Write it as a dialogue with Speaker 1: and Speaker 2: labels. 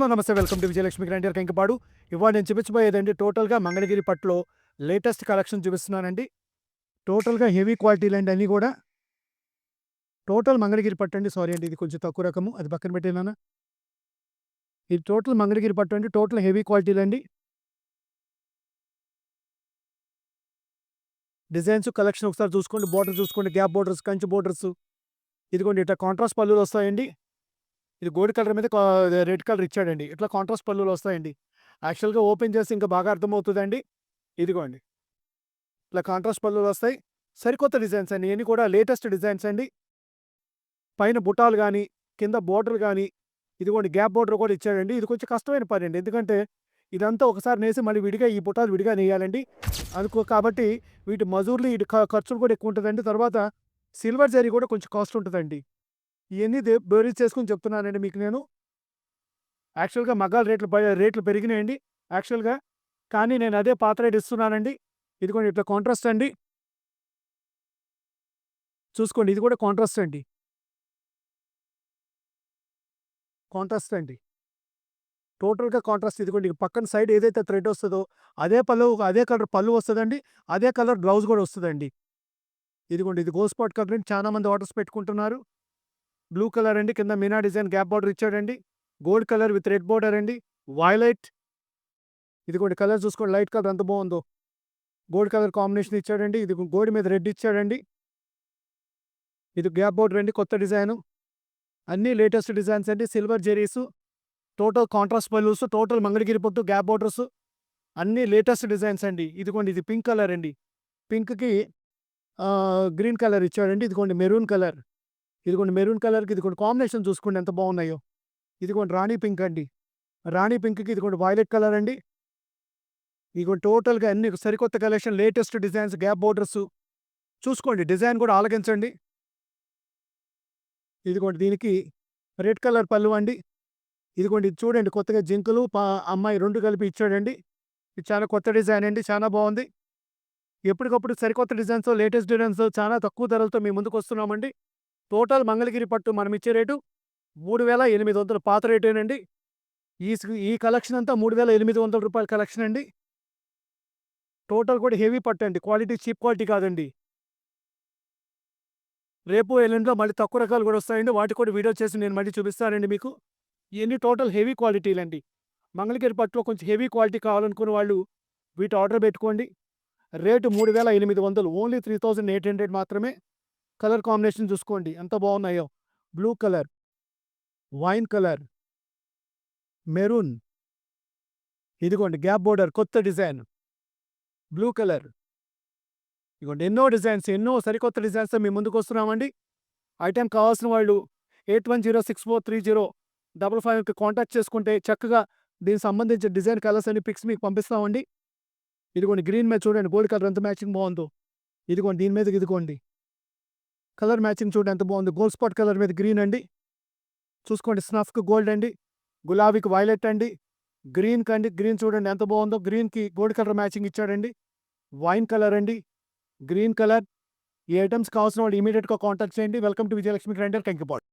Speaker 1: నమస్తే, welcome to Vijayalakshmi grinder Kankipadu. ఇవాళ నేను చూపించబోయేదండి టోటల్‌గా మంగళగిరి పట్టులో లేటెస్ట్ కలెక్షన్ చూపిస్తున్నానండి. టోటల్‌గా హెవీ క్వాలిటీలండి అన్నీ గూడా. టోటల్ మంగళగిరి పట్టు అండి. సారీ అండి, ఇది కొంచెం తక్కువ రకము. అది పక్కన పెట్టేనాన్న. ఇది టోటల్ మంగళగిరి పట్టు అండి. టోటల్ హెవీ క్వాలిటీలండి. డిజైన్స్, కలెక్షన్ ఒకసారి చూసుకోండి. బోర్డర్ చూసుకోండి. Gap borders, Kanchi borders. ఇదిగోండి ఇట్లా కాంట్రాస్ట్ పల్లులు వస్తాయండి. ఇది గోల్డ్ కలర్ మీద రెడ్ కలర్ ఇచ్చాడండి. ఇట్లా కాంట్రాస్ట్ పల్లులు వస్తాయండి. యాక్చువల్‌గా ఓపెన్ చేస్తే ఇంకా బాగా అర్థమవుతదండి. ఇదిగోండి. ఇట్లా కాంట్రాస్ట్ పల్లులు వస్తాయి. సరికొత్త డిజైన్స్ అండి. ఇయన్నీ కూడా లేటెస్ట్ డిజైన్స్ అండి. పైన బుటాలు గానీ, కింద బోర్డర్‌లు గానీ, ఇదిగోండి గ్యాప్ బోర్డర్ కూడా ఇచ్చాడండి. ఇది కొంచెం కష్టమైన పనండి. ఎందుకంటే ఇదంతా ఒకసారి నేసి మళ్ళీ విడిగా ఈ బుటాలు విడిగా నేయాలండి. కాబట్టి వీటి మజూర్లు, ఈటి ఖర్చులు కూడా ఎక్కువుంటదండి. తర్వాత సిల్వర్ జరీ కూడా కొంచెం కాస్ట్ ఉంటదండి. ఇయన్నీ బేరీజ్ చేసుకొని చెప్తున్నానండి మీకు నేను. యాక్చువల్‌గా మగ్గాల రేట్లు పెరిగినాయండి యాక్చువల్‌గా. కానీ నేను అదే పాత రేట్ ఇస్తున్నానండి. ఇదిగోండి ఇట్లా కాంట్రాస్ట్ అండి. చూసుకోండి, ఇది కూడా కాంట్రాస్ట్ అండి. కాంట్రాస్ట్ అండి. టోటల్‌గా కాంట్రాస్ట్. ఇదిగోండి పక్కన సైడ్ ఏదైతే థ్రెడ్ వస్తదో అదే కలర్ పళ్ళు వస్తదండి. అదే కలర్ బ్లౌజ్ కూడా వస్తదండి. ఇదిగోండి ఇది గోల్డ్ స్పాట్ కలర్ అండి. చాలా మంది ఆర్డర్స్ పెట్టుకుంటున్నారు. బ్లూ కలర్ అండి. కింద మీనా డిజైన్ గ్యాప్ బోర్డర్ ఇచ్చాడండి. Gold colour with red border అండి. వైలెట్. ఇదిగోండి కలర్ చూసుకోండి, లైట్ కలర్ ఎంత బాగుందో. గోల్డ్ కలర్ కాంబినేషన్ ఇచ్చాడండి. ఇది గోల్డ్ మీద రెడ్ ఇచ్చాడండి. ఇది గ్యాప్ బోర్డర్ అండి. కొత్త డిజైను. అన్నీ లేటెస్ట్ డిజైన్స్ అండి. సిల్వర్ జెరీసు, total contrast pallus, total Mangalagiri పట్టు గ్యాప్ బోర్డర్స్, అన్నీ లేటెస్ట్ డిజైన్స్ అండి. ఇదిగోండి ఇది పింక్ కలర్ అండి. పింక్‌కి గ్రీన్ కలర్ ఇచ్చాడండి. ఇదిగోండి మెరూన్ కలర్. ఇదిగోండి మెరూన్ కలర్‌కి ఇదిగోండి కాంబినేషన్ చూసుకోండి ఎంత బాగున్నాయో. ఇదిగోండి రాణి పింక్ అండి. రాణి పింక్‌కి ఇదిగోండి వైలెట్ కలర్ అండి. ఇదిగోండి టోటల్‌గా అన్ని సరికొత్త collection, latest designs, gap borders. చూసుకోండి డిజైన్ కూడా ఆలకించండి. ఇదిగోండి దీనికి రెడ్ కలర్ పల్లు అండి. ఇదిగోండి ఇది చూడండి, కొత్తగా జింకలు, అమ్మాయి 2 కలిపి ఇచ్చాడండి. ఇది చాలా కొత్త డిజైన్ అండి. చాలా బాగుంది. ఎప్పటికప్పుడు సరికొత్త డిజైన్స్, లేటెస్ట్ డిజైన్స్ చాలా తక్కువ ధరలతో మీ ముందుకొస్తున్నామండి. టోటల్ మంగళగిరి పట్టు మనం ఇచ్చే రేటు 3800 పాత రేటేనండి. ఈ కలెక్షన్ అంతా రూ. 3800 కలెక్షన్ అండి. టోటల్ కూడా హెవీ పట్టు అండి. క్వాలిటీ చీప్ క్వాలిటీ కాదండి. రేపు ఎల్లుండిలో మళ్ళీ తక్కువ రకాలు కూడా వస్తాయండి. వాటికి కూడా వీడియో చేసి నేను మళ్ళీ చూపిస్తానండి మీకు. ఇయన్నీ టోటల్ హెవీ క్వాలిటీలండి. మంగళగిరి పట్టులో కొంచెం హెవీ క్వాలిటీ కావాలనుకున్న వాళ్ళు వీటి ఆర్డర్ పెట్టుకోండి. రేటు 3800, ఓన్లీ 3800 మాత్రమే. కలర్ కాంబినేషన్ చూసుకోండి ఎంత బాగున్నాయో. Blue colour, wine colour, maroon. ఇదిగోండి గ్యాప్ బోర్డర్ కొత్త డిజైన్. Blue colour. ఇదిగోండి ఎన్నో డిజైన్స్, ఎన్నో సరికొత్త డిజైన్స్‌తో మీ ముందుకొస్తున్నామండి. ఐటెం కావాల్సిన వాళ్ళు 8106430555కి కాంటాక్ట్ చేసుకుంటే చక్కగా దీనికి సంబంధించిన డిజైన్, కలర్స్ అన్ని పిక్స్ మీకు పంపిస్తామండి. ఇదిగోండి గ్రీన్ మీద చూడండి గోల్డ్ కలర్ ఎంత మ్యాచింగ్ బాగుందో. ఇదిగోండి దీని మీదకి ఇదిగోండి కలర్ మ్యాచింగ్ చూడండి ఎంత బాగుంది. గోల్డ్ స్పాట్ కలర్ మీద గ్రీన్ అండి. చూసుకోండి స్నఫ్‌కి గోల్డ్ అండి. గులాబీకి వైలెట్ అండి. గ్రీన్‌కి అండి, గ్రీన్ చూడండి ఎంత బాగుందో. గ్రీన్‌కి గోల్డ్ కలర్ మ్యాచింగ్ ఇచ్చాడండి. వైన్ కలర్ అండి. Green colour. ఈ ఐటెమ్స్ కావాల్సిన వాళ్ళు ఇమ్మీడియేట్‌గా కాంటాక్ట్ చేయండి. Welcome to Vijayalakshmi grinder Kankipadu.